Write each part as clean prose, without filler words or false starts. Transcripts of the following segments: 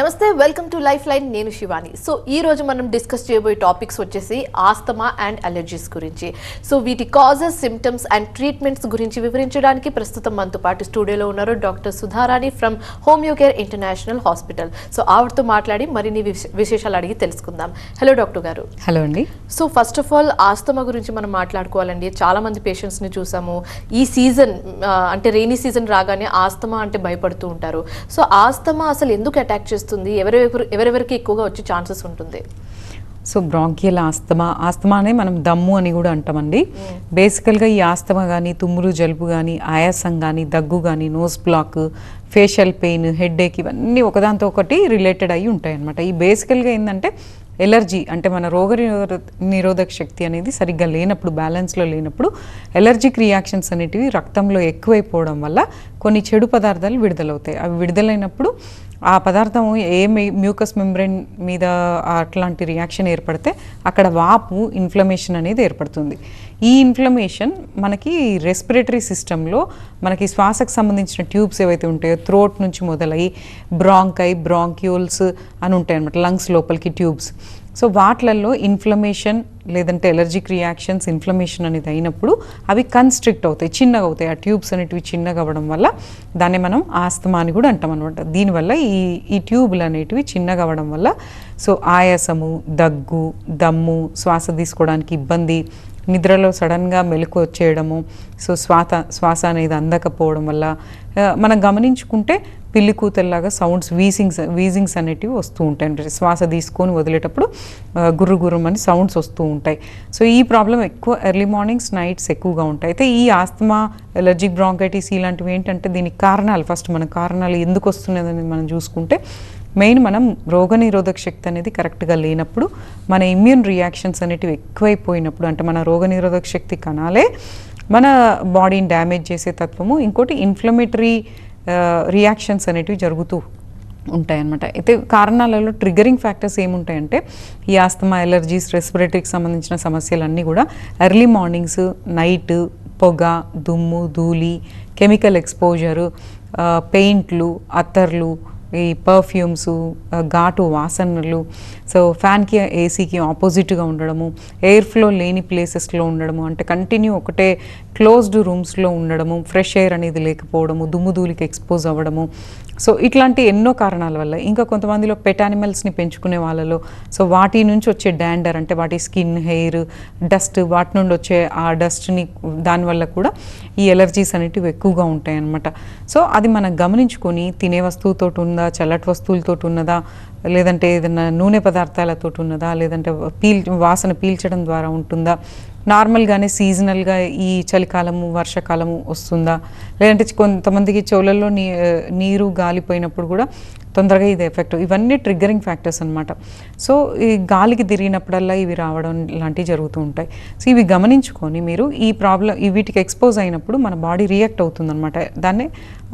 నమస్తే, welcome to life line. నేను Shivani. So ఈ రోజు మనం డిస్కస్ చేయబోయే టాపిక్స్ వచ్చేసి ఆస్తమా అండ్ అలర్జీస్ గురించి. సో వీటి కాజెస్, సిమ్టమ్స్ అండ్ ట్రీట్మెంట్స్ గురించి వివరించడానికి ప్రస్తుతం మనతో పాటు స్టూడియోలో ఉన్నారు doctor Sudharani from Homeocare international hospital. So ఆవిడతో మాట్లాడి మరిన్ని విశేషాలు అడిగి తెలుసుకుందాం. హలో డాక్టర్ గారు. హలో అండి. So first of all asthma గురించి మనం మాట్లాడుకోవాలండి. చాలా మంది పేషెంట్స్ని చూసాము, ఈ సీజన్ అంటే రెయినీ సీజన్ రాగానే ఆస్తమా అంటే భయపడుతూ ఉంటారు. సో ఆస్తమా అసలు ఎందుకు అటాక్ చేస్తుంది, ఎవరెవరికి ఎక్కువగా వచ్చే ఛాన్సెస్ ఉంటుంది? సో బ్రాంకియల్ ఆస్తమానే మనం దమ్ము అని కూడా అంటామండి. బేసికల్గా ఈ ఆస్తమా కానీ, తుమ్ములు, జలుబు కానీ, ఆయాసం కానీ, దగ్గు కానీ, nose block, facial pain, headache, ఇవన్నీ ఒకదాంతో ఒకటి రిలేటెడ్ అయ్యి ఉంటాయి అన్నమాట. ఈ బేసికల్గా ఏంటంటే ఎలర్జీ అంటే మన రోగ నిరోధక శక్తి అనేది సరిగ్గా లేనప్పుడు, బ్యాలెన్స్లో లేనప్పుడు ఎలర్జిక్ రియాక్షన్స్ అనేటివి రక్తంలో ఎక్కువైపోవడం వల్ల కొన్ని చెడు పదార్థాలు విడుదలవుతాయి. అవి విడుదలైనప్పుడు ఆ పదార్థం ఏ మ్యూకస్ మెంబ్రెయిన్ మీద అట్లాంటి రియాక్షన్ ఏర్పడితే అక్కడ వాపు, ఇన్ఫ్లమేషన్ అనేది ఏర్పడుతుంది. ఈ ఇన్ఫ్లమేషన్ మనకి రెస్పిరేటరీ సిస్టంలో మనకి శ్వాసకు సంబంధించిన ట్యూబ్స్ ఏవైతే ఉంటాయో థ్రోట్ నుంచి మొదలై బ్రాంక్యూల్స్ అని ఉంటాయి అన్నమాట, లంగ్స్ లోపలికి ట్యూబ్స్. సో వాటిలలో ఇన్ఫ్లమేషన్ లేదంటే ఎలర్జిక్ రియాక్షన్స్, ఇన్ఫ్లమేషన్ అనేది అయినప్పుడు అవి కన్స్ట్రిక్ట్ అవుతాయి, చిన్నగా అవుతాయి. ఆ ట్యూబ్స్ అనేటివి చిన్నగా అవ్వడం వల్ల దాన్ని మనం ఆస్తమా అని కూడా అంటాం అనమాట. దీనివల్ల ఈ ట్యూబ్లు అనేటివి చిన్నగా అవ్వడం వల్ల సో ఆయాసము, దగ్గు, దమ్ము, శ్వాస తీసుకోవడానికి ఇబ్బంది, నిద్రలో సడన్గా మెలకు వచ్చేయడము, సో శ్వాస అనేది అందకపోవడం వల్ల మనం గమనించుకుంటే పిల్లి కూతల్లాగా సౌండ్స్, వీజింగ్స్ అనేటివి వస్తూ ఉంటాయి. అంటే శ్వాస తీసుకొని వదిలేటప్పుడు గుర్రుమని సౌండ్స్ వస్తూ ఉంటాయి. సో ఈ ప్రాబ్లం ఎక్కువ ఎర్లీ మార్నింగ్స్, నైట్స్ ఎక్కువగా ఉంటాయి. అయితే ఈ ఆస్తమా, ఎలర్జిక్ బ్రాంకైటిస్ ఇలాంటివి ఏంటంటే దీనికి కారణాలు, ఫస్ట్ మన కారణాలు ఎందుకు వస్తున్నదని మనం చూసుకుంటే మెయిన్ మనం రోగనిరోధక శక్తి అనేది కరెక్ట్గా లేనప్పుడు, మన ఇమ్యూన్ రియాక్షన్స్ అనేటివి ఎక్కువైపోయినప్పుడు, అంటే మన రోగనిరోధక శక్తి కణాలే మన బాడీని డ్యామేజ్ చేసే తత్వము, ఇంకోటి ఇన్ఫ్లమేటరీ రియాక్షన్స్ అనేటివి జరుగుతూ ఉంటాయన్నమాట. అయితే కారణాలలో ట్రిగరింగ్ ఫ్యాక్టర్స్ ఏముంటాయంటే ఈ ఆస్తమా, ఎలర్జీస్, రెస్పిరేటరీకి సంబంధించిన సమస్యలన్నీ కూడా ఎర్లీ మార్నింగ్స్, నైట్, పొగ, దుమ్ము, ధూళి, కెమికల్ ఎక్స్పోజరు, పెయింట్లు, అత్తర్లు, ఈ పర్ఫ్యూమ్స్, ఘాటు వాసనలు, సో ఫ్యాన్కి, ఏసీకి ఆపోజిట్గా ఉండడము, ఎయిర్ ఫ్లో లేని ప్లేసెస్లో ఉండడము, అంటే కంటిన్యూ ఒకటే క్లోజ్డ్ రూమ్స్లో ఉండడము, ఫ్రెష్ ఎయిర్ అనేది లేకపోవడము, దుమ్ము ధూళికి ఎక్స్పోజ్ అవ్వడము. సో ఇట్లాంటి ఎన్నో కారణాల వల్ల, ఇంకా కొంతమందిలో పెట్ యానిమల్స్ని పెంచుకునే వాళ్ళలో సో వాటి నుంచి వచ్చే డాండర్, అంటే వాటి స్కిన్, హెయిర్, డస్ట్, వాటి నుండి వచ్చే ఆ డస్ట్ని, దానివల్ల కూడా ఈ ఎలర్జీస్ అనేటివి ఎక్కువగా ఉంటాయి అన్నమాట. సో అది మనం గమనించుకొని తినే వస్తువుతో ఉందా, చల్లటి వస్తువులతో ఉన్నదా, లేదంటే ఏదైనా నూనె పదార్థాలతో ఉన్నదా, లేదంటే వాసన పీల్చడం ద్వారా ఉంటుందా, నార్మల్గానే సీజనల్గా ఈ చలికాలము, వర్షాకాలము వస్తుందా, లేదంటే కొంతమందికి చెవులలో నీరు గాలిపోయినప్పుడు కూడా తొందరగా ఇది ఎఫెక్ట్, ఇవన్నీ ట్రిగ్గరింగ్ ఫ్యాక్టర్స్ అనమాట. సో ఈ గాలికి తిరిగినప్పుడల్లా ఇవి రావడం లాంటివి జరుగుతూ ఉంటాయి. సో ఇవి గమనించుకొని మీరు ఈ వీటికి ఎక్స్పోజ్ అయినప్పుడు మన బాడీ రియాక్ట్ అవుతుంది అనమాట. దాన్ని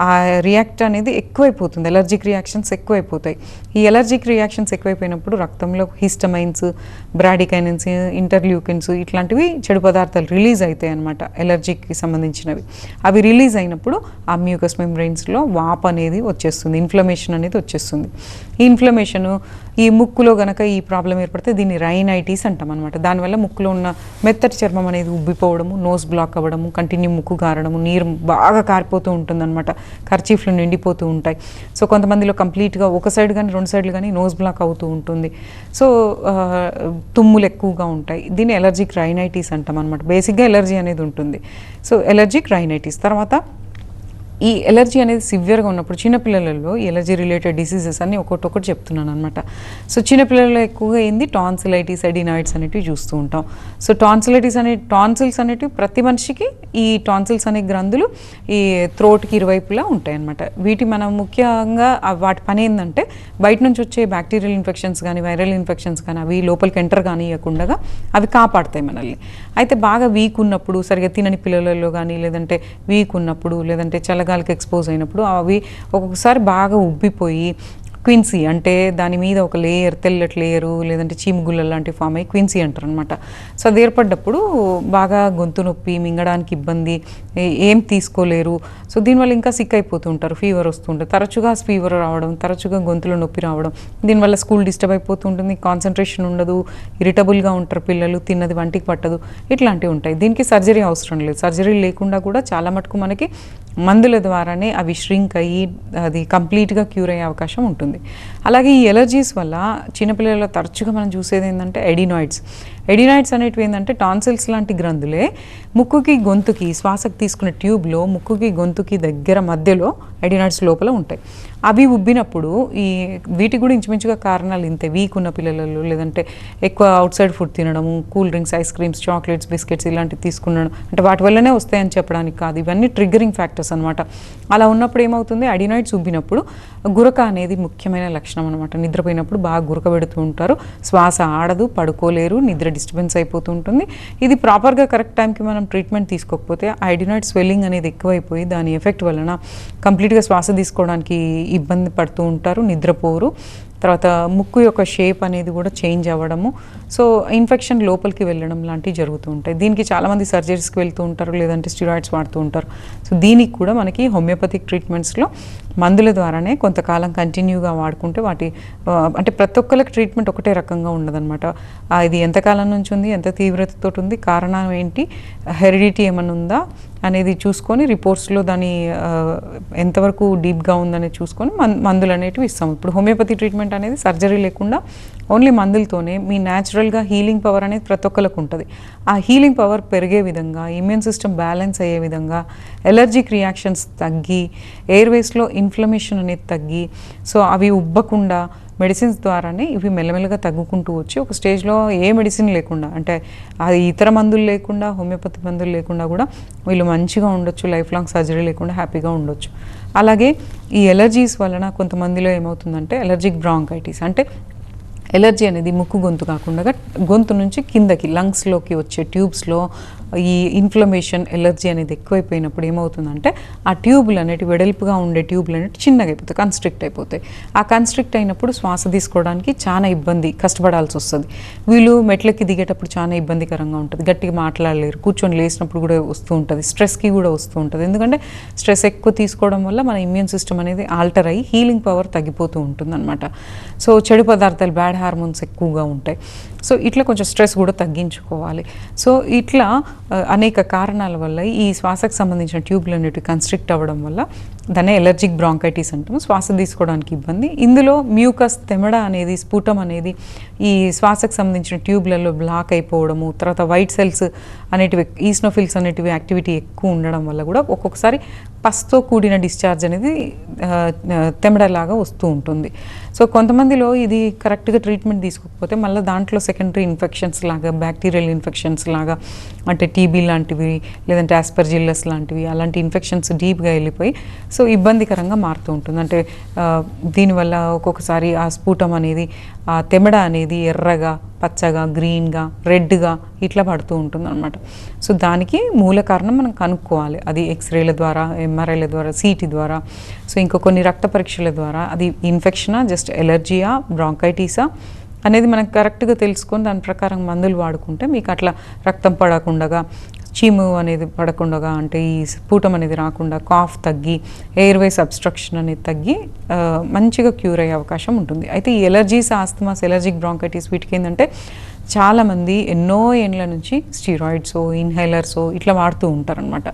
ఆ రియాక్ట్ అనేది ఎక్కువైపోతుంది, ఎలర్జిక్ రియాక్షన్స్ ఎక్కువైపోతాయి. ఈ ఎలర్జిక్ రియాక్షన్స్ ఎక్కువైపోయినప్పుడు రక్తంలో హిస్టమైన్స్, బ్రాడికైనిన్స్, ఇంటర్ల్యూకిన్స్ ఇట్లాంటివి చెడు పదార్థాలు రిలీజ్ అవుతాయి అనమాట, ఎలర్జిక్కి సంబంధించినవి. అవి రిలీజ్ అయినప్పుడు ఆ మ్యూకస్ మెంబ్రెయిన్స్లో వాపు అనేది వచ్చేస్తుంది, ఇన్ఫ్లమేషన్ అనేది వచ్చేస్తుంది. ఈ ఇన్ఫ్లమేషను ఈ ముక్కులో గనక ఈ ప్రాబ్లం ఏర్పడితే దీన్ని రైనైటిస్ అంటాం అనమాట. దానివల్ల ముక్కులో ఉన్న మెత్తటి చర్మం అనేది ఉబ్బిపోవడము, నోస్ బ్లాక్ అవ్వడము, కంటిన్యూ ముక్కు కారడము, నీరు బాగా కారిపోతూ ఉంటుందన్నమాట, కర్చీఫ్లు నిండిపోతూ ఉంటాయి. సో కొంతమందిలో కంప్లీట్గా ఒక సైడ్ కానీ రెండు సైడ్లు కానీ నోస్ బ్లాక్ అవుతూ ఉంటుంది. సో తుమ్ములు ఎక్కువగా ఉంటాయి. దీన్ని ఎలర్జిక్ రైనైటిస్ అంటాం అనమాట. బేసిక్గా ఎలర్జీ అనేది ఉంటుంది. సో ఎలర్జిక్ రైనైటిస్ తర్వాత ఈ ఎలర్జీ అనేది సివియర్గా ఉన్నప్పుడు చిన్నపిల్లలలో ఎలర్జీ రిలేటెడ్ డిసీజెస్ అన్ని ఒక్కొక్కటి చెప్తున్నాను అనమాట. సో చిన్నపిల్లల్లో ఎక్కువగా ఏంది టాన్సిలైటిస్, ఎడినాయిడ్స్ అనేటివి చూస్తూ ఉంటాం. సో టాన్సిల్స్ అనేటివి ప్రతి మనిషికి ఈ టాన్సిల్స్ అనే గ్రంథులు ఈ థ్రోట్కి ఇరువైపులా ఉంటాయి అనమాట. వీటి మనం ముఖ్యంగా వాటి పని ఏంటంటే బయట నుంచి వచ్చే బ్యాక్టీరియల్ ఇన్ఫెక్షన్స్ కానీ, వైరల్ ఇన్ఫెక్షన్స్ కానీ అవి లోపలికి ఎంటర్ కానియకుండా అవి కాపాడుతాయి మనల్ని. అయితే బాగా వీక్ ఉన్నప్పుడు, సరిగా తినని పిల్లలలో కానీ, లేదంటే వీక్ ఉన్నప్పుడు, లేదంటే చల్లగాలికి ఎక్స్పోజ్ అయినప్పుడు అవి ఒక్కొక్కసారి బాగా ఉబ్బిపోయి క్విన్సీ అంటే దాని మీద ఒక లేయర్, తెల్లటి లేయరు లేదంటే చీమగుళ్ళ లాంటివి ఫామ్ అయ్యి క్విన్సీ అంటారు అనమాట. సో అది ఏర్పడ్డప్పుడు బాగా గొంతు నొప్పి, మింగడానికి ఇబ్బంది, ఏం తీసుకోలేరు. సో దీనివల్ల ఇంకా సిక్ అయిపోతూ ఉంటారు, ఫీవర్ వస్తుంటుంది, తరచుగా ఫీవర్ రావడం, తరచుగా గొంతులో నొప్పి రావడం, దీనివల్ల స్కూల్ డిస్టర్బ్ అయిపోతూ ఉంటుంది, కాన్సన్ట్రేషన్ ఉండదు, ఇరిటబుల్గా ఉంటారు పిల్లలు, తిన్నది వంటికి పట్టదు, ఇట్లాంటివి ఉంటాయి. దీనికి సర్జరీ అవసరం లేదు. సర్జరీ లేకుండా కూడా చాలా మటుకు మనకి మందుల ద్వారానే అవి ష్రింక్ అయ్యి అది కంప్లీట్గా క్యూర్ అయ్యే అవకాశం ఉంటుంది. అలాగే ఈ ఎలర్జీస్ వల్ల చిన్నపిల్లల్లో తరచుగా మనం చూసేది ఏంటంటే ఎడినాయిడ్స్ అనేటివి ఏంటంటే టాన్సిల్స్ లాంటి గ్రంథులే ముక్కుకి గొంతుకి శ్వాసకు తీసుకునే ట్యూబ్లో ముక్కుకి గొంతుకి దగ్గర మధ్యలో ఎడినాయిడ్స్ లోపల ఉంటాయి. అవి ఉబ్బినప్పుడు వీటికి కూడా ఇంచుమించుగా కారణాలు ఇంతే. వీక్ ఉన్న పిల్లలలో లేదంటే ఎక్కువ అవుట్ సైడ్ ఫుడ్ తినడము, cool drinks, ice creams, chocolates, biscuits ఇలాంటివి తీసుకున్నాడు అంటే వాటి వల్లనే వస్తాయని చెప్పడానికి కాదు, ఇవన్నీ ట్రిగ్గరింగ్ ఫ్యాక్టర్స్ అనమాట. అలా ఉన్నప్పుడు ఏమవుతుంది, అడినాయిడ్స్ ఉబ్బినప్పుడు గురక అనేది ముఖ్యమైన లక్షణం అనమాట. నిద్రపోయినప్పుడు బాగా గురక పెడుతూ ఉంటారు, శ్వాస ఆడదు, పడుకోలేరు, నిద్ర డిస్టర్బెన్స్ అయిపోతూ ఉంటుంది. ఇది ప్రాపర్గా కరెక్ట్ టైంకి మనం ట్రీట్మెంట్ తీసుకోకపోతే అడినాయిడ్ స్వెల్లింగ్ అనేది ఎక్కువైపోయి దాని ఎఫెక్ట్ వలన కంప్లీట్గా శ్వాస తీసుకోవడానికి ఇబ్బంది పడుతూ ఉంటారు, నిద్రపోరు. తర్వాత ముక్కు యొక్క షేప్ అనేది కూడా చేంజ్ అవ్వడము, సో ఇన్ఫెక్షన్ లోపలికి వెళ్ళడం లాంటివి జరుగుతూ ఉంటాయి. దీనికి చాలామంది సర్జరీస్కి వెళ్తూ ఉంటారు, లేదంటే స్టిరాయిడ్స్ వాడుతూ ఉంటారు. సో దీనికి కూడా మనకి హోమియోపతిక్ ట్రీట్మెంట్స్లో మందుల ద్వారానే కొంతకాలం కంటిన్యూగా వాడుకుంటే అంటే ప్రతి ఒక్కరికి ట్రీట్మెంట్ ఒకటే రకంగా ఉండదన్నమాట. ఇది ఎంతకాలం నుంచి ఉంది, ఎంత తీవ్రతతో ఉంది, కారణం ఏంటి, హెరిడిటీ ఏమైనా ఉందా అనేది చూసుకొని రిపోర్ట్స్లో దాని ఎంతవరకు డీప్గా ఉందనేది చూసుకొని మందులు అనేటివి ఇస్తాం. ఇప్పుడు హోమియోపతి ట్రీట్మెంట్ అనేది సర్జరీ లేకుండా ఓన్లీ మందులతోనే మీ న్యాచురల్గా హీలింగ్ పవర్ అనేది ప్రతి ఒక్కరికి ఉంటుంది. ఆ హీలింగ్ పవర్ పెరిగే విధంగా, ఇమ్యూన్ సిస్టమ్ బ్యాలెన్స్ అయ్యే విధంగా, ఎలర్జిక్ రియాక్షన్స్ తగ్గి, ఎయిర్వేస్లో ఇన్ఫ్లమేషన్ అనేది తగ్గి, సో అవి ఉబ్బకుండా మెడిసిన్స్ ద్వారానే ఇవి మెల్లమెల్లగా తగ్గుకుంటూ వచ్చి ఒక స్టేజ్లో ఏ మెడిసిన్ లేకుండా, అంటే అది ఇతర మందులు లేకుండా, హోమియోపతి మందులు లేకుండా కూడా వీళ్ళు మంచిగా ఉండొచ్చు, లైఫ్ లాంగ్ సర్జరీ లేకుండా హ్యాపీగా ఉండొచ్చు. అలాగే ఈ ఎలర్జీస్ వలన కొంతమందిలో ఏమవుతుందంటే ఎలర్జిక్ బ్రాంకైటిస్, అంటే ఎలర్జీ అనేది ముక్కు గొంతు కాకుండా గొంతు నుంచి కిందకి లంగ్స్లోకి వచ్చే ట్యూబ్స్లో ఈ ఇన్ఫ్లమేషన్, ఎలర్జీ అనేది ఎక్కువైపోయినప్పుడు ఏమవుతుందంటే ఆ ట్యూబ్లు అనేవి వెడల్పుగా ఉండే ట్యూబ్లు అనేవి చిన్నగా అయిపోతాయి, కన్స్ట్రిక్ట్ అయిపోతాయి. ఆ కన్స్ట్రిక్ట్ అయినప్పుడు శ్వాస తీసుకోవడానికి చాలా కష్టపడాల్సి వస్తుంది. వీళ్ళు మెట్లకి దిగేటప్పుడు చాలా ఇబ్బందికరంగా ఉంటుంది, గట్టిగా మాట్లాడలేరు, కూర్చొని లేచినప్పుడు కూడా వస్తూ ఉంటుంది, స్ట్రెస్కి కూడా వస్తూ ఉంటుంది. ఎందుకంటే స్ట్రెస్ ఎక్కువ తీసుకోవడం వల్ల మన ఇమ్యూన్ సిస్టమ్ అనేది ఆల్టర్ అయ్యి హీలింగ్ పవర్ తగ్గిపోతూ ఉంటుంది అనమాట. సో చెడు పదార్థాలు, బ్యాడ్ హార్మోన్స్ ఎక్కువగా ఉంటాయి. సో ఇట్లా కొంచెం స్ట్రెస్ కూడా తగ్గించుకోవాలి. సో ఇట్లా అనేక కారణాల వల్ల ఈ శ్వాసకు సంబంధించిన ట్యూబ్లు అనేవి కన్స్ట్రిక్ట్ అవ్వడం వల్ల దాన్ని ఎలర్జిక్ బ్రాంకైటిస్ అంటాము. శ్వాస తీసుకోవడానికి ఇబ్బంది. ఇందులో మ్యూకస్, తెమడ అనేది, స్ఫుటం అనేది ఈ శ్వాసకు సంబంధించిన ట్యూబ్లలో బ్లాక్ అయిపోవడము, తర్వాత వైట్ సెల్స్ అనేటివి, ఈస్నోఫిల్స్ అనేటివి యాక్టివిటీ ఎక్కువ ఉండడం వల్ల కూడా ఒక్కొక్కసారి పస్తో కూడిన డిశ్చార్జ్ అనేది తెమడలాగా వస్తూ ఉంటుంది. సో కొంతమందిలో ఇది కరెక్ట్గా ట్రీట్మెంట్ తీసుకోకపోతే మళ్ళీ దాంట్లో సెకండరీ ఇన్ఫెక్షన్స్ లాగా, బ్యాక్టీరియల్ ఇన్ఫెక్షన్స్ లాగా, అంటే టీబీ లాంటివి లేదంటే ఆస్పర్జిల్లస్ లాంటివి, అలాంటి ఇన్ఫెక్షన్స్ డీప్గా వెళ్ళిపోయి సో ఇబ్బందికరంగా మారుతూ ఉంటుంది. అంటే దీనివల్ల ఒక్కొక్కసారి ఆ స్ఫుటం అనేది, ఆ తెమడ అనేది ఎర్రగా, పచ్చగా, గ్రీన్గా, రెడ్గా ఇట్లా పడుతూ ఉంటుంది అనమాట. సో దానికి మూల కారణం మనం కనుక్కోవాలి. అది ఎక్స్రేల ద్వారా, ఎంఆర్ఐల ద్వారా, సిటీ ద్వారా, సో ఇంకా కొన్ని రక్త పరీక్షల ద్వారా అది ఇన్ఫెక్షనా, జస్ట్ ఎలర్జీయా, బ్రాంకైటిసా అనేది మనకు కరెక్ట్గా తెలుసుకొని దాని ప్రకారం మందులు వాడుకుంటే మీకు అట్లా రక్తం పడకుండా, చీము అనేది పడకుండా, అంటే ఈ స్ఫుటం అనేది రాకుండా, కాఫ్ తగ్గి, ఎయిర్వేస్ అబ్స్ట్రక్షన్ అనేది తగ్గి మంచిగా క్యూర్ అయ్యే అవకాశం ఉంటుంది. అయితే ఈ ఎలర్జీస్, ఆస్తమాస్, ఎలర్జిక్ బ్రాంకైటిస్ వీటికి ఏంటంటే చాలామంది ఎన్నో ఏళ్ళ నుంచి స్టీరాయిడ్స్, ఇన్హేలర్స్ ఇట్లా వాడుతూ ఉంటారనమాట.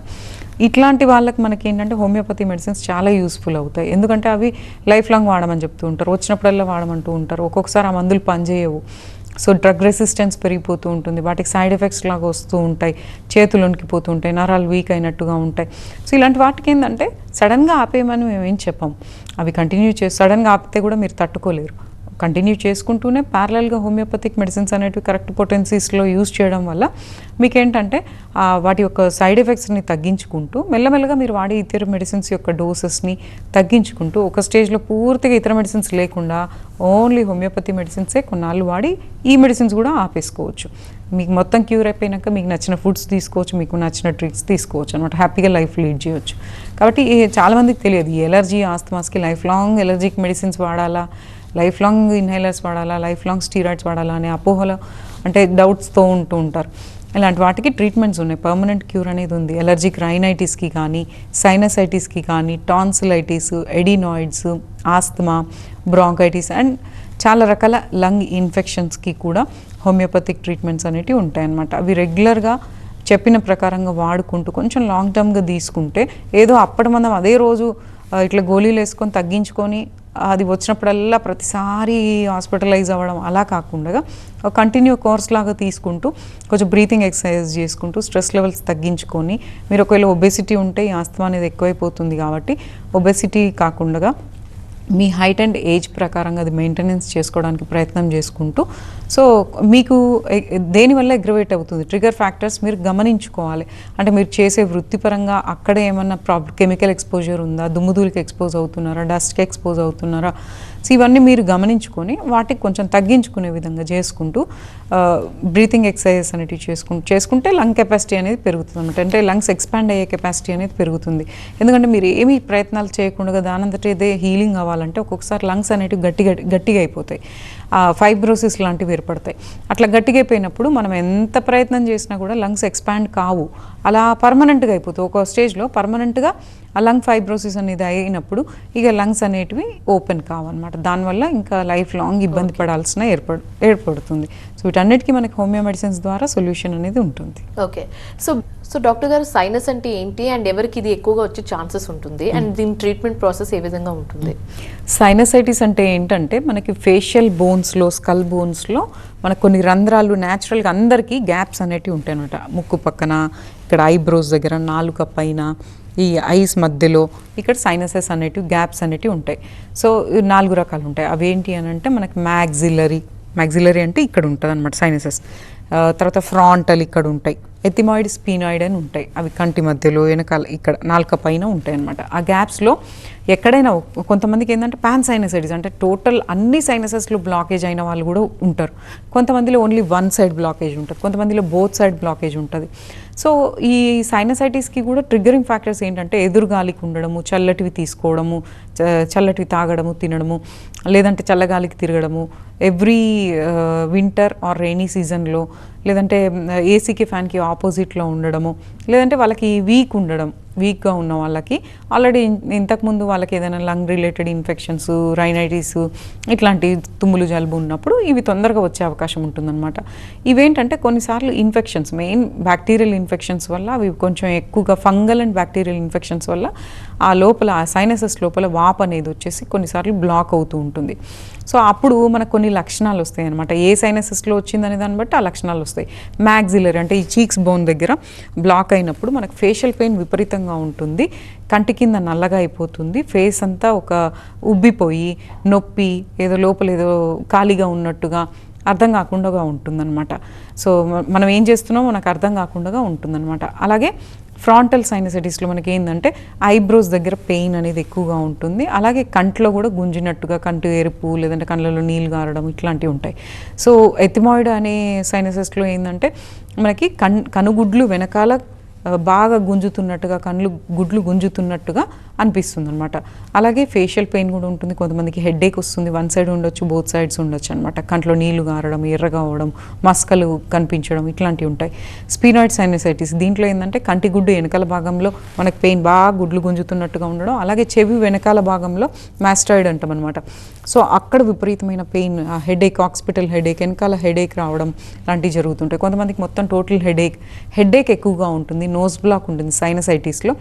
ఇట్లాంటి వాళ్ళకి మనకి ఏంటంటే హోమియోపతి మెడిసిన్స్ చాలా యూస్ఫుల్ అవుతాయి. ఎందుకంటే అవి లైఫ్ లాంగ్ వాడమని చెప్తూ ఉంటారు, వచ్చినప్పుడల్లా వాడమంటూ ఉంటారు. ఒక్కొక్కసారి ఆ మందులు పనిచేయవు, సో డ్రగ్ రెసిస్టెన్స్ పెరిగిపోతూ ఉంటుంది, వాటికి సైడ్ ఎఫెక్ట్స్ లాగా వస్తూ ఉంటాయి, చేతులు వణికిపోతూ ఉంటాయి, నరాలు వీక్ అయినట్టుగా ఉంటాయి. సో ఇలాంటి వాటికి ఏంటంటే సడన్గా ఆపేయమని మేమేం చెప్పాం, అవి కంటిన్యూ చేసి సడన్గా ఆపితే కూడా మీరు తట్టుకోలేరు. కంటిన్యూ చేసుకుంటూనే ప్యారలల్గా హోమియోపతిక్ మెడిసిన్స్ అనేవి కరెక్ట్ పొటెన్సీస్లో యూజ్ చేయడం వల్ల మీకేంటంటే వాటి యొక్క సైడ్ ఎఫెక్ట్స్ని తగ్గించుకుంటూ మెల్లమెల్లగా మీరు వాడే ఇతర మెడిసిన్స్ యొక్క డోసెస్ని తగ్గించుకుంటూ ఒక స్టేజ్లో పూర్తిగా ఇతర మెడిసిన్స్ లేకుండా ఓన్లీ హోమియోపతి మెడిసిన్సే కొన్నాళ్ళు వాడి ఈ మెడిసిన్స్ కూడా ఆపేసుకోవచ్చు. మీకు మొత్తం క్యూర్ అయిపోయినాక మీకు నచ్చిన ఫుడ్స్ తీసుకోవచ్చు, మీకు నచ్చిన ట్రీట్స్ తీసుకోవచ్చు అనమాట, హ్యాపీగా లైఫ్ లీడ్ చేయొచ్చు. కాబట్టి చాలామందికి తెలియదు ఈ ఎలర్జీ ఆస్తమాస్కి లైఫ్ లాంగ్ ఎలర్జిక్ మెడిసిన్స్ వాడాలా, లైఫ్ లాంగ్ ఇన్హేలర్స్ వాడాలా, లైఫ్ లాంగ్ స్టీరాయిడ్స్ వాడాలా అనే అపోహలో అంటే డౌట్స్తో ఉంటూ ఉంటారు. ఇలాంటి వాటికి ట్రీట్మెంట్స్ ఉన్నాయి, పర్మనెంట్ క్యూర్ అనేది ఉంది. ఎలర్జిక్ రైనైటిస్కి కానీ, సైనసైటిస్కి కానీ, tonsillitis, adenoids, asthma, bronchitis and చాలా రకాల లంగ్ ఇన్ఫెక్షన్స్కి కూడా హోమియోపతిక్ ట్రీట్మెంట్స్ అనేవి ఉంటాయన్నమాట. అవి రెగ్యులర్గా చెప్పిన ప్రకారంగా వాడుకుంటూ కొంచెం లాంగ్ టర్మ్గా తీసుకుంటే ఏదో అప్పటి మనం అదే రోజు ఇట్లా గోళీలు వేసుకొని తగ్గించుకొని అది వచ్చినప్పుడల్లా ప్రతిసారి హాస్పిటలైజ్ అవ్వడం అలా కాకుండా కంటిన్యూ కోర్స్ లాగా తీసుకుంటూ కొంచెం బ్రీతింగ్ ఎక్సర్సైజ్ చేసుకుంటూ స్ట్రెస్ లెవెల్స్ తగ్గించుకొని, మీరు ఒకవేళ ఒబెసిటీ ఉంటే ఈ ఆస్తమా అనేది ఎక్కువైపోతుంది కాబట్టి ఒబెసిటీ కాకుండా మీ హైట్ అండ్ ఏజ్ ప్రకారంగా అది మెయింటెనెన్స్ చేసుకోవడానికి ప్రయత్నం చేసుకుంటూ, సో మీకు దేనివల్ల అగ్రవేట్ అవుతుంది ట్రిగర్ ఫ్యాక్టర్స్ మీరు గమనించుకోవాలి. అంటే మీరు చేసే వృత్తిపరంగా అక్కడ ఏమన్నా కెమికల్ ఎక్స్పోజర్ ఉందా, దుమ్ముధూళికి ఎక్స్పోజ్ అవుతున్నారా, డస్ట్కి ఎక్స్పోజ్ అవుతున్నారా, సో ఇవన్నీ మీరు గమనించుకొని వాటికి కొంచెం తగ్గించుకునే విధంగా చేసుకుంటూ బ్రీతింగ్ ఎక్సర్సైజెస్ అనేవి చేసుకుంటే లంగ్ కెపాసిటీ అనేది పెరుగుతుంది అనమాట. అంటే లంగ్స్ ఎక్స్పాండ్ అయ్యే కెపాసిటీ అనేది పెరుగుతుంది. ఎందుకంటే మీరు ఏమీ ప్రయత్నాలు చేయకుండా దానంతట ఇదే హీలింగ్ అవ్వాలంటే ఒక్కొక్కసారి లంగ్స్ అనేవి గట్టిగా అయిపోతాయి, ఫైబ్రోసిస్ లాంటివి ఏర్పడతాయి. అట్లా గట్టిగా అయిపోయినప్పుడు మనం ఎంత ప్రయత్నం చేసినా కూడా లంగ్స్ ఎక్స్పాండ్ కావు, అలా పర్మనెంట్గా అయిపోతుంది. ఒక స్టేజ్లో పర్మనెంట్గా ఆ లంగ్ ఫైబ్రోసిస్ అనేది అయినప్పుడు ఇక లంగ్స్ అనేటివి ఓపెన్ కావన్నమాట. దానివల్ల ఇంకా లైఫ్ లాంగ్ ఇబ్బంది పడాల్సిన ఏర్పడుతుంది. సో వీటన్నిటికీ మనకి హోమియో మెడిసిన్స్ ద్వారా సొల్యూషన్ అనేది ఉంటుంది. ఓకే, సో డాక్టర్ గారు సైనస్ అంటే ఏంటి అండ్ ఎవరికి ఇది ఎక్కువగా వచ్చే ఛాన్సెస్ ఉంటుంది అండ్ దీని ట్రీట్మెంట్ ప్రాసెస్ ఏ విధంగా ఉంటుంది? సైనసైటిస్ అంటే ఏంటంటే మనకి ఫేషియల్ బోన్స్లో, స్కల్ బోన్స్లో మనకు కొన్ని రంధ్రాలు న్యాచురల్గా అందరికీ గ్యాప్స్ అనేటివి ఉంటాయి అనమాట. ముక్కు పక్కన, ఇక్కడ ఐబ్రోస్ దగ్గర, నాలుక పైన, ఈ ఐస్ మధ్యలో ఇక్కడ సైనసెస్ అనేటివి గ్యాప్స్ అనేటివి ఉంటాయి. సో 4 రకాలు ఉంటాయి. అవి ఏంటి అని అంటే మనకి మ్యాగ్జిలరీ అంటే ఇక్కడ ఉంటుంది అనమాట సైనసెస్. తర్వాత ఫ్రాంటల్ ఇక్కడ ఉంటాయి, ఎథిమాయిడ్, స్పీనాయిడ్ అని ఉంటాయి, అవి కంటి మధ్యలో, వెనకాల, ఇక్కడ నాలుక పైన ఉంటాయి అనమాట. ఆ గ్యాప్స్లో ఎక్కడైనా కొంతమందికి ఏంటంటే పాన్ సైనసైటిస్ అంటే టోటల్ అన్ని సైనసెస్లో బ్లాకేజ్ అయిన వాళ్ళు కూడా ఉంటారు. కొంతమందిలో ఓన్లీ వన్ సైడ్ బ్లాకేజ్ ఉంటుంది, కొంతమందిలో బోత్ సైడ్ బ్లాకేజ్ ఉంటుంది. సో ఈ సైనసైటిస్కి కూడా ట్రిగ్గరింగ్ ఫ్యాక్టర్స్ ఏంటంటే ఎదురుగాలికి ఉండడము, చల్లటివి తీసుకోవడము, చల్లటివి తాగడము, తినడము, లేదంటే చల్లగాలికి తిరగడము, ఎవ్రీ వింటర్ ఆర్ రెయినీ సీజన్లో, లేదంటే ఏసీకి ఫ్యాన్కి ఆపోజిట్లో ఉండడము, లేదంటే వాళ్ళకి వీక్గా ఉన్న వాళ్ళకి ఆల్రెడీ ఇంతకుముందు వాళ్ళకి ఏదైనా లంగ్ రిలేటెడ్ ఇన్ఫెక్షన్స్, రైనైటిస్ ఇట్లాంటి తుమ్ములు, జలుబు ఉన్నప్పుడు ఇవి తొందరగా వచ్చే అవకాశం ఉంటుందన్నమాట. ఇవేంటంటే కొన్నిసార్లు ఇన్ఫెక్షన్స్, మెయిన్ బ్యాక్టీరియల్ ఇన్ఫెక్షన్స్ వల్ల, అవి కొంచెం ఎక్కువగా ఫంగల్ అండ్ బ్యాక్టీరియల్ ఇన్ఫెక్షన్స్ వల్ల ఆ లోపల, ఆ సైనసెస్ లోపల వాప్ అనేది వచ్చేసి కొన్నిసార్లు బ్లాక్ అవుతూ ఉంటుంది. సో అప్పుడు మనకు కొన్ని లక్షణాలు వస్తాయి అనమాట. ఏ సైనసెస్లో వచ్చిందనే దాన్ని బట్టి ఆ లక్షణాలు వస్తాయి. మ్యాగ్జిలరీ అంటే ఈ చీక్స్ బోన్ దగ్గర బ్లాక్ అయినప్పుడు మనకు ఫేషియల్ పెయిన్ విపరీతంగా ఉంటుంది, కంటి కింద నల్లగా అయిపోతుంది, ఫేస్ అంతా ఒక ఉబ్బిపోయి నొప్పి, ఏదో లోపల ఏదో ఖాళీగా ఉన్నట్టుగా అర్థం కాకుండా ఉంటుందన్నమాట. సో మనం ఏం చేస్తున్నామో మనకు అర్థం కాకుండా ఉంటుందన్నమాట. అలాగే ఫ్రాంటల్ సైనసైటిస్లో మనకి ఏంటంటే ఐబ్రోస్ దగ్గర పెయిన్ అనేది ఎక్కువగా ఉంటుంది, అలాగే కంట్లో కూడా గుంజినట్టుగా, కంటి ఎరుపు, లేదంటే కళ్ళలో నీళ్ళు గారడం ఇట్లాంటివి ఉంటాయి. సో ఎథిమాయిడ్ అనే సైనసెస్లో ఏంటంటే మనకి కనుగుడ్లు వెనకాల బాగా గుంజుతున్నట్టుగా, గుడ్లు గుంజుతున్నట్టుగా అనిపిస్తుంది అనమాట. అలాగే ఫేషియల్ పెయిన్ కూడా ఉంటుంది, కొంతమందికి హెడేక్ వస్తుంది, వన్ సైడ్ ఉండొచ్చు, బోత్ సైడ్స్ ఉండొచ్చు అనమాట. కంట్లో నీళ్లు గారడం, ఎర్రగా అవడం, మస్కలు కనిపించడం ఇట్లాంటివి ఉంటాయి. స్పీనాయిడ్ సైనసైటిస్ దీంట్లో ఏంటంటే కంటి గుడ్డు వెనకాల భాగంలో మనకి పెయిన్ బాగా గుడ్లు గుంజుతున్నట్టుగా ఉండడం, అలాగే చెవి వెనకాల భాగంలో మాస్టాయిడ్ అంటాం అనమాట. సో అక్కడ విపరీతమైన పెయిన్, హెడేక్, హాస్పిటల్ హెడేక్, వెనకాల హెడేక్ రావడం లాంటివి జరుగుతుంటాయి. కొంతమందికి మొత్తం టోటల్ హెడేక్ ఎక్కువగా ఉంటుంది, నోస్ బ్లాక్ ఉంటుంది సైనసైటిస్లో.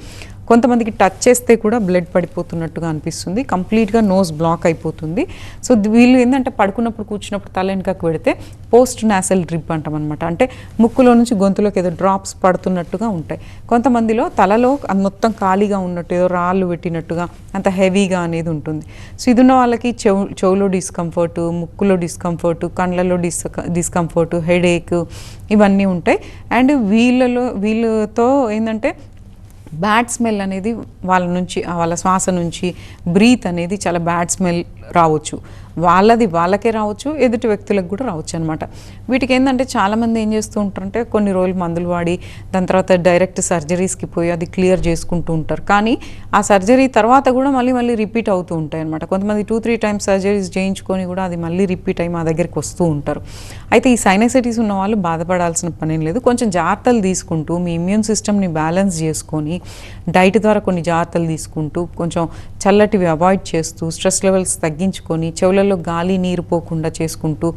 కొంతమందికి టచ్ చేస్తే కూడా బ్లడ్ పడిపోతున్నట్టుగా అనిపిస్తుంది, కంప్లీట్గా నోస్ బ్లాక్ అయిపోతుంది. సో వీళ్ళు ఏంటంటే పడుకున్నప్పుడు, కూర్చున్నప్పుడు తల వెనకకు పెడితే పోస్ట్ నాసల్ డ్రిప్ అంటాం అనమాట. అంటే ముక్కులో నుంచి గొంతులోకి ఏదో డ్రాప్స్ పడుతున్నట్టుగా ఉంటాయి. కొంతమందిలో తలలో మొత్తం ఖాళీగా ఉన్నట్టు, ఏదో రాళ్ళు పెట్టినట్టుగా, అంత హెవీగా అనేది ఉంటుంది. సో ఇది ఉన్న వాళ్ళకి చెవులో డిస్కంఫర్ట్, ముక్కులో డిస్కంఫర్ట్, కళ్ళలో డిస్కంఫర్ట్, హెడేక్ ఇవన్నీ ఉంటాయి. అండ్ వీళ్ళతో ఏంటంటే బ్యాడ్ స్మెల్ అనేది వాళ్ళ శ్వాస నుంచి బ్రీత్ అనేది చాలా బ్యాడ్ స్మెల్ రావచ్చు. వాళ్ళకే రావచ్చు, ఎదుటి వ్యక్తులకు కూడా రావచ్చు అనమాట. వీటికి ఏంటంటే చాలామంది ఏం చేస్తూ ఉంటారంటే కొన్ని రోజులు మందులు వాడి దాని తర్వాత డైరెక్ట్ సర్జరీస్కి పోయి అది క్లియర్ చేసుకుంటూ ఉంటారు. కానీ ఆ సర్జరీ తర్వాత కూడా మళ్ళీ రిపీట్ అవుతూ ఉంటాయి అనమాట. కొంతమంది 2-3 టైమ్స్ సర్జరీస్ చేయించుకొని కూడా అది మళ్ళీ రిపీట్ అయ్యి మా దగ్గరికి వస్తూ ఉంటారు. అయితే ఈ సైనసైటిస్ ఉన్న వాళ్ళు బాధపడాల్సిన పని ఏం లేదు. కొంచెం జాగ్రత్తలు తీసుకుంటూ మీ ఇమ్యూన్ సిస్టమ్ని బ్యాలెన్స్ చేసుకొని డైట్ ద్వారా కొన్ని జాగ్రత్తలు తీసుకుంటూ కొంచెం చల్లటివి అవాయిడ్ చేస్తూ స్ట్రెస్ లెవెల్స్ తగ్గించుకొని చెవులలో గాలి నీరు పోకుండా చేసుకుంటూ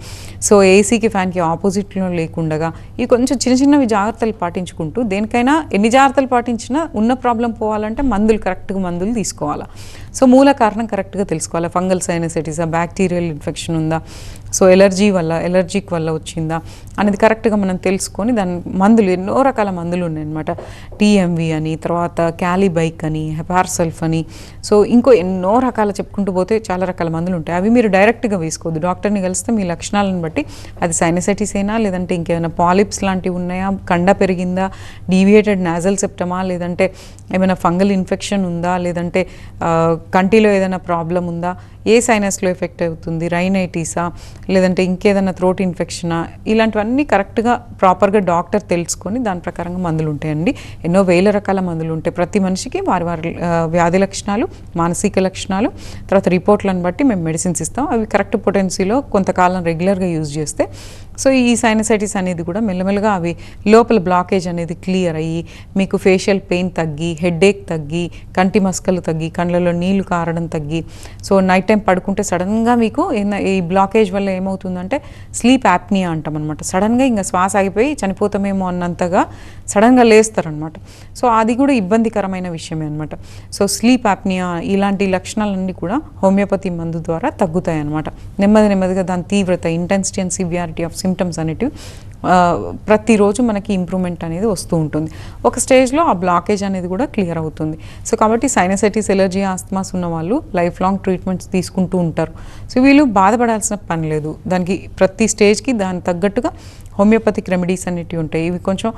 సో ఏసీకి ఫ్యాన్కి ఆపోజిట్లో లేకుండా ఈ కొంచెం చిన్నవి జాగ్రత్తలు పాటించుకుంటూ దేనికైనా ఎన్ని జాగ్రత్తలు పాటించినా ఉన్న ప్రాబ్లం పోవాలంటే కరెక్ట్గా మందులు తీసుకోవాలా. సో మూల కారణం కరెక్ట్గా తెలుసుకోవాలి. ఫంగల్ సైనసైటిసా, బ్యాక్టీరియల్ ఇన్ఫెక్షన్ ఉందా, సో ఎలర్జిక్ వల్ల వచ్చిందా అనేది కరెక్ట్గా మనం తెలుసుకొని దాని మందులు ఎన్నో రకాల మందులు ఉన్నాయన్నమాట. టీఎంవి అని, తర్వాత క్యాలిబైక్ అని, హెపార్సల్ఫ్ అని, సో ఇంకో ఎన్నో రకాల చెప్పుకుంటూ పోతే చాలా రకాల మందులు ఉంటాయి. అవి మీరు డైరెక్ట్గా వేసుకోవద్దు. డాక్టర్ని కలిస్తే మీ లక్షణాలను బట్టి అది సైనసైటిస్ అయినా లేదంటే ఇంకేమైనా పాలిప్స్ లాంటివి ఉన్నాయా, కండ పెరిగిందా, డీవియేటెడ్ నాజల్ సెప్టమా, లేదంటే ఏమైనా ఫంగల్ ఇన్ఫెక్షన్ ఉందా, లేదంటే కంటిలో ఏదైనా ప్రాబ్లం ఉందా, ఏ సైనస్లో ఎఫెక్ట్ అవుతుంది, రైనైటిసా, లేదంటే ఇంకేదైనా థ్రోట్ ఇన్ఫెక్షనా, ఇలాంటివన్నీ కరెక్ట్గా ప్రాపర్గా డాక్టర్ తెలుసుకొని దాని ప్రకారంగా మందులు ఉంటాయండి. ఎన్నో వేల రకాల మందులు ఉంటాయి. ప్రతి మనిషికి వారి వ్యాధి లక్షణాలు, మానసిక లక్షణాలు, తర్వాత రిపోర్ట్లను బట్టి మేము మెడిసిన్స్ ఇస్తాం. అవి కరెక్ట్ పొటెన్సీలో కొంతకాలం రెగ్యులర్గా యూజ్ చేస్తే సో ఈ సైనసైటిస్ అనేది కూడా మెల్లమెల్లగా అవి లోపల బ్లాకేజ్ అనేది క్లియర్ అయ్యి మీకు ఫేషియల్ పెయిన్ తగ్గి, హెడేక్ తగ్గి, కంటి మస్కలు తగ్గి, కళ్ళలో నీళ్లు కారడం తగ్గి, సో నైట్ టైం పడుకుంటే సడన్గా మీకు ఈ బ్లాకేజ్ వల్ల ఏమవుతుందంటే స్లీప్ యాప్నియా అంటాం అనమాట. సడన్గా ఇంకా శ్వాస ఆగిపోయి చనిపోతామేమో అన్నంతగా సడన్గా లేస్తారనమాట. సో అది కూడా ఇబ్బందికరమైన విషయమే అనమాట. సో స్లీప్ యాప్నియా ఇలాంటి లక్షణాలన్నీ కూడా హోమియోపతి మందు ద్వారా తగ్గుతాయి అనమాట. నెమ్మదిగా దాని తీవ్రత, intensity and severity of symptoms అనేటివి ప్రతిరోజు మనకి ఇంప్రూవ్మెంట్ అనేది వస్తూ ఉంటుంది. ఒక స్టేజ్లో ఆ బ్లాకేజ్ అనేది కూడా క్లియర్ అవుతుంది. సో కాబట్టి సైనసైటిస్, ఎలర్జీ, ఆస్తమాస్ ఉన్న వాళ్ళు లైఫ్ లాంగ్ ట్రీట్మెంట్స్ తీసుకుంటూ ఉంటారు. సో వీళ్ళు బాధపడాల్సిన పని లేదు. దానికి ప్రతి స్టేజ్కి దానికి తగ్గట్టుగా హోమియోపతిక్ రెమెడీస్ అనేటివి ఉంటాయి. ఇవి కొంచెం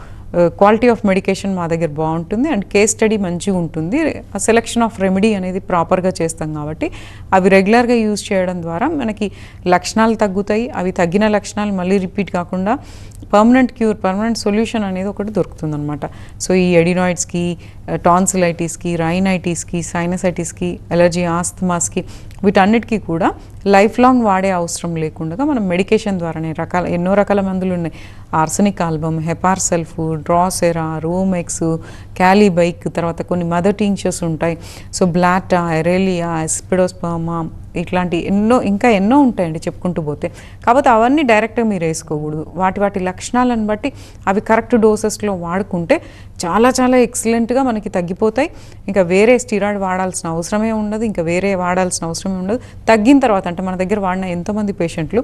క్వాలిటీ ఆఫ్ మెడికేషన్ మా దగ్గర బాగుంటుంది అండ్ కేస్ స్టడీ మంచిగా ఉంటుంది. ఆ సెలెక్షన్ ఆఫ్ రెమెడీ అనేది ప్రాపర్గా చేస్తాం కాబట్టి అవి రెగ్యులర్గా యూజ్ చేయడం ద్వారా మనకి లక్షణాలు తగ్గుతాయి. అవి తగ్గిన లక్షణాలు మళ్ళీ రిపీట్ కాకుండా పర్మనెంట్ క్యూర్, పర్మనెంట్ సొల్యూషన్ అనేది ఒకటి దొరుకుతుంది అనమాట. సో ఈ ఎడినాయిడ్స్కి, టాన్సిలైటిస్కి, రైనైటిస్కి, సైనసైటిస్కి, ఎలర్జీ, ఆస్తమాస్కి వీటన్నిటికీ కూడా లైఫ్ లాంగ్ వాడే అవసరం లేకుండా మనం మెడికేషన్ ద్వారానే ఎన్నో రకాల మందులు ఉన్నాయి. ఆర్సెనిక్ ఆల్బమ్, హెపార్సల్ఫ్, డ్రాసెరా, రోమెక్స్, క్యాలిబైక్, తర్వాత కొన్ని మదర్ టింక్చర్స్ ఉంటాయి. సో బ్లాటా, ఎరేలియా, ఎస్పిడోస్పర్మా, ఇట్లాంటి ఇంకా ఎన్నో ఉంటాయండి చెప్పుకుంటూ పోతే. కాకపోతే అవన్నీ డైరెక్ట్గా మీరు వేసుకోకూడదు. వాటి లక్షణాలను బట్టి అవి కరెక్ట్ డోసెస్లో వాడుకుంటే చాలా ఎక్సలెంట్గా మనకి తగ్గిపోతాయి. ఇంకా వేరే స్టిరాయిడ్ వాడాల్సిన అవసరమే ఉండదు. ఇంకా వేరే వాడాల్సిన అవసరమే ఉండదు. తగ్గిన తర్వాత అంటే మన దగ్గర వాడిన ఎంతోమంది పేషెంట్లు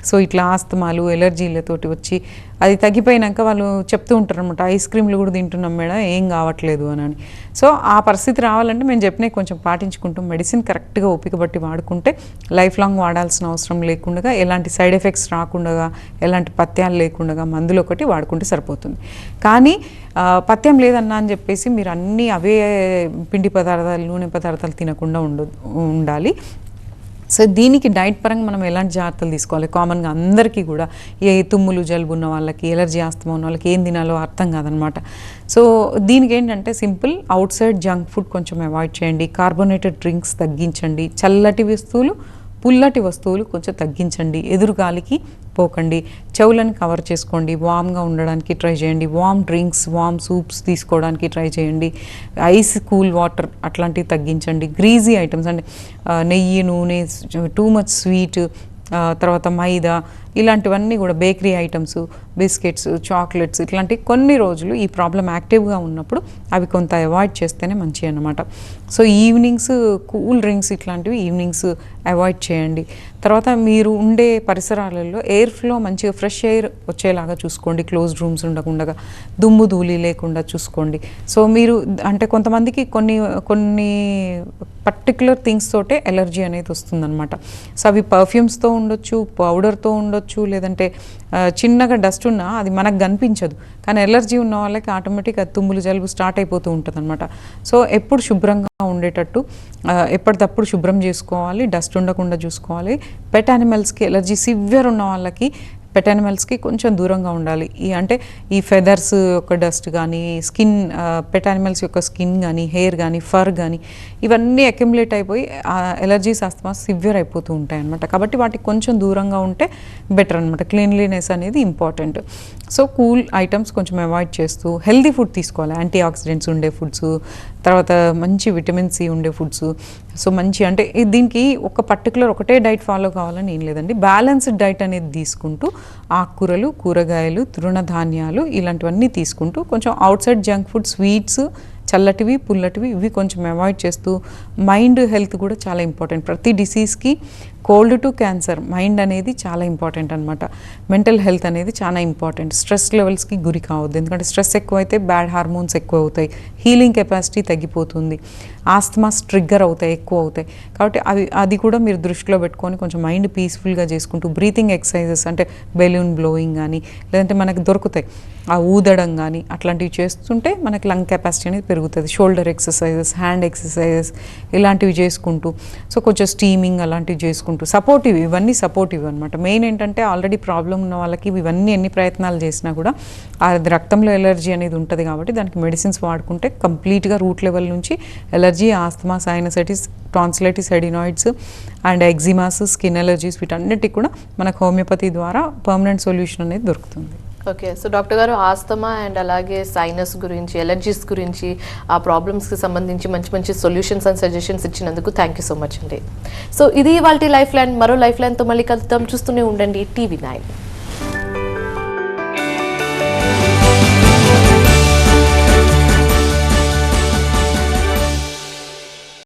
సో ఇట్లా ఆస్తమాలు, ఎలర్జీలతోటి వచ్చి అది తగ్గిపోయినాక వాళ్ళు చెప్తూ ఉంటారు అనమాట, ఐస్ క్రీమ్లు కూడా తింటున్నాం మేడం, ఏం కావట్లేదు అని. సో ఆ పరిస్థితి రావాలంటే మేము చెప్పినవి కొంచెం పాటించుకుంటూ మెడిసిన్ కరెక్ట్గా ఓపిక బట్టి వాడుకుంటే లైఫ్ లాంగ్ వాడాల్సిన అవసరం లేకుండా, ఎలాంటి సైడ్ ఎఫెక్ట్స్ రాకుండా, ఎలాంటి పథ్యాలు లేకుండా మందులు ఒకటి వాడుకుంటే సరిపోతుంది. కానీ పథ్యం లేదన్నా అని చెప్పేసి మీరు అన్నీ అవే పిండి పదార్థాలు, నూనె పదార్థాలు తినకుండా ఉండాలి. సో దీనికి డైట్ పరంగా మనం ఎలాంటి జాగ్రత్తలు తీసుకోవాలి? కామన్గా అందరికీ కూడా తుమ్ములు, జలుబు ఉన్న వాళ్ళకి, ఎలర్జీ, ఆస్తమా ఉన్న వాళ్ళకి ఏం తినాలో అర్థం కాదనమాట. సో దీనికి ఏంటంటే simple, out side junk food కొంచెం అవాయిడ్ చేయండి, కార్బోనేటెడ్ డ్రింక్స్ తగ్గించండి, చల్లటి వస్తువులు, పుల్లటి వస్తువులు కొంచెం తగ్గించండి, ఎదురుగాలికి పోకండి, చెవులను కవర్ చేసుకోండి, వామ్గా ఉండడానికి ట్రై చేయండి, వామ్ డ్రింక్స్, వామ్ సూప్స్ తీసుకోవడానికి ట్రై చేయండి, ఐస్ కూల్ వాటర్ అట్లాంటివి తగ్గించండి, గ్రీజీ ఐటమ్స్ అంటే నెయ్యి, నూనె, టూ మచ్ స్వీట్, తర్వాత మైదా, ఇలాంటివన్నీ కూడా బేకరీ ఐటమ్స్, బిస్కెట్స్, చాక్లెట్స్ ఇట్లాంటి కొన్ని రోజులు ఈ ప్రాబ్లం యాక్టివ్గా ఉన్నప్పుడు అవి కొంత అవాయిడ్ చేస్తేనే మంచిది అన్నమాట. సో ఈవినింగ్స్ కూల్ డ్రింక్స్ ఇట్లాంటివి ఈవినింగ్స్ అవాయిడ్ చేయండి. తర్వాత మీరు ఉండే పరిసరాలలో ఎయిర్ ఫ్లో మంచిగా ఫ్రెష్ ఎయిర్ వచ్చేలాగా చూసుకోండి, క్లోజ్డ్ రూమ్స్ ఉండకుండా, దుమ్ము ధూళి లేకుండా చూసుకోండి. సో మీరు అంటే కొంతమందికి కొన్ని పర్టికులర్ థింగ్స్ తోటే ఎలర్జీ అనేది వస్తుందన్నమాట. సో అవి పర్ఫ్యూమ్స్తో ఉండొచ్చు, పౌడర్తో ఉండొచ్చు, ఉండొచ్చు, లేదంటే చిన్నగా డస్ట్ ఉన్నా అది మనకు కనిపించదు, కానీ ఎలర్జీ ఉన్న వాళ్ళకి ఆటోమేటిక్గా తుమ్ములు జలుబు స్టార్ట్ అయిపోతూ ఉంటుంది అనమాట. సో ఎప్పుడు శుభ్రంగా ఉండేటట్టు ఎప్పటికప్పుడు శుభ్రం చేసుకోవాలి, డస్ట్ ఉండకుండా చూసుకోవాలి. పెట్ యానిమల్స్కి ఎలర్జీ సివియర్ ఉన్న వాళ్ళకి పెట్ యానిమల్స్కి కొంచెం దూరంగా ఉండాలి. అంటే ఈ ఫెదర్స్ యొక్క డస్ట్ కానీ, స్కిన్ పెట్ యానిమల్స్ యొక్క స్కిన్ కానీ, హెయిర్ కానీ, ఫర్ కానీ ఇవన్నీ అక్యుములేట్ అయిపోయి ఎలర్జీస్ ఆస్తమా సివియర్ అయిపోతూ ఉంటాయి అనమాట. కాబట్టి వాటికి కొంచెం దూరంగా ఉంటే బెటర్ అనమాట. క్లీన్లీనెస్ అనేది ఇంపార్టెంట్. సో కూల్ ఐటమ్స్ కొంచెం అవాయిడ్ చేస్తూ హెల్దీ ఫుడ్ తీసుకోవాలి. యాంటీ ఆక్సిడెంట్స్ ఉండే ఫుడ్స్, తర్వాత మంచి విటమిన్ సి ఉండే ఫుడ్స్. సో మంచి అంటే దీనికి ఒక పర్టికులర్ ఒకటే డైట్ ఫాలో కావాలని ఏం లేదండి. బ్యాలెన్స్డ్ డైట్ అనేది తీసుకుంటూ ఆకుకూరలు, కూరగాయలు, తృణధాన్యాలు ఇలాంటివన్నీ తీసుకుంటూ కొంచెం outside junk food, sweets, చల్లటివి, పుల్లటివి ఇవి కొంచెం అవాయిడ్ చేస్తూ మైండ్ హెల్త్ కూడా చాలా ఇంపార్టెంట్. ప్రతి డిసీజ్కి కోల్డ్ టు క్యాన్సర్ మైండ్ అనేది చాలా ఇంపార్టెంట్ అనమాట. మెంటల్ హెల్త్ అనేది చాలా ఇంపార్టెంట్. స్ట్రెస్ లెవెల్స్కి గురి కావద్దు, ఎందుకంటే స్ట్రెస్ ఎక్కువైతే బ్యాడ్ హార్మోన్స్ ఎక్కువ అవుతాయి, హీలింగ్ కెపాసిటీ తగ్గిపోతుంది, ఆస్తమాస్ ట్రిగ్గర్ అవుతాయి, ఎక్కువ అవుతాయి. కాబట్టి అది కూడా మీరు దృష్టిలో పెట్టుకొని కొంచెం మైండ్ పీస్ఫుల్గా చేసుకుంటూ బ్రీతింగ్ ఎక్సర్సైజెస్ అంటే బెలూన్ బ్లోయింగ్ కానీ, లేదంటే మనకు దొరుకుతాయి ఆ ఊదడం కానీ అట్లాంటివి చేస్తుంటే మనకి లంగ్ కెపాసిటీ అనేది పెరుగుతుంది. షోల్డర్ ఎక్సర్సైజెస్, హ్యాండ్ ఎక్సర్సైజెస్ ఇలాంటివి చేసుకుంటూ, సో కొంచెం స్టీమింగ్ అలాంటివి చేసుకుంటూ సపోర్టివ్, ఇవన్నీ సపోర్టివ్ అనమాట. మెయిన్ ఏంటంటే ఆల్రెడీ ప్రాబ్లం ఉన్న వాళ్ళకి ఇవన్నీ ఎన్ని ప్రయత్నాలు చేసినా కూడా అది రక్తంలో ఎలర్జీ అనేది ఉంటుంది కాబట్టి దానికి మెడిసిన్స్ వాడుకుంటే కంప్లీట్గా రూట్ లెవెల్ నుంచి allergy, asthma, sinusitis, tonsillitis, adenoids and eczemas, skin allergies వీటన్నిటికి కూడా మనకు హోమియోపతి ద్వారా పర్మనెంట్ సొల్యూషన్ అనేది దొరుకుతుంది. ఓకే, సో డాక్టర్ గారు ఆస్తమా అండ్ అలాగే సైనస్ గురించి, ఎలర్జీస్ గురించి, ఆ ప్రాబ్లమ్స్కి సంబంధించి మంచి మంచి సొల్యూషన్స్ అండ్ సజెషన్స్ ఇచ్చినందుకు థ్యాంక్ యూ సో మచ్ అండి. సో ఇది ఇవాల్టి లైఫ్ లైన్. మరో లైఫ్ లైన్తో మళ్ళీ కలుద్దాం. చూస్తూనే ఉండండి TV9.